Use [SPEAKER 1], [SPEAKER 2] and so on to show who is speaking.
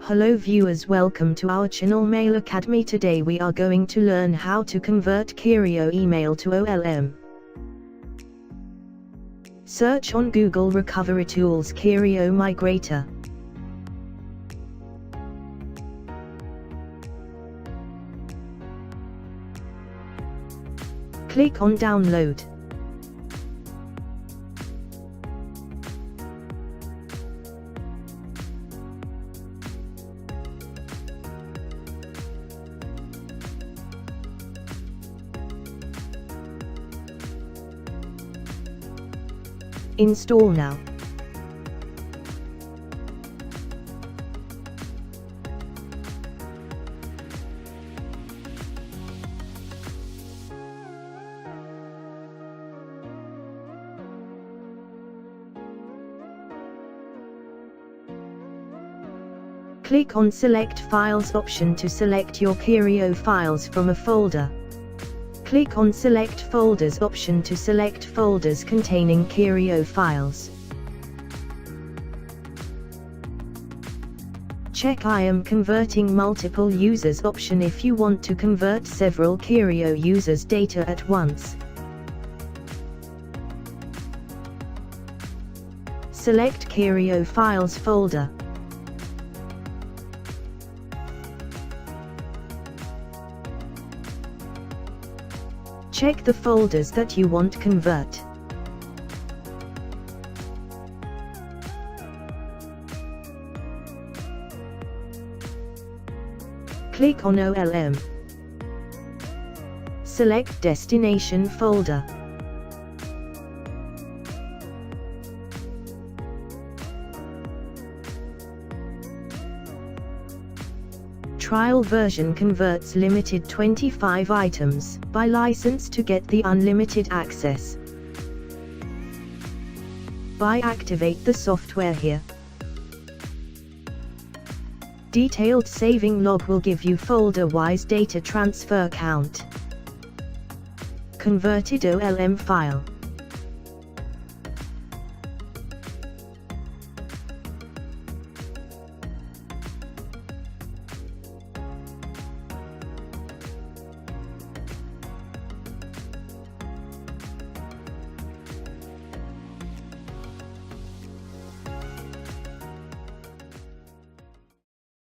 [SPEAKER 1] Hello viewers, welcome to our channel Mail Academy. Today we are going to learn how to convert Kerio email to OLM. Search on Google Recovery Tools Kerio Migrator. Click on Download. Install now. Click on Select Files option to select your Kerio files from a folder. Click on Select Folders option to select folders containing Kerio files. Check I am converting multiple users option if you want to convert several Kerio users' data at once. Select Kerio Files folder. Check the folders that you want to convert. Click on OLM. Select Destination folder. Trial version converts limited 25 items. Buy license to get the unlimited access. Buy activate the software here. Detailed saving log will give you folder-wise data transfer count. Converted OLM file.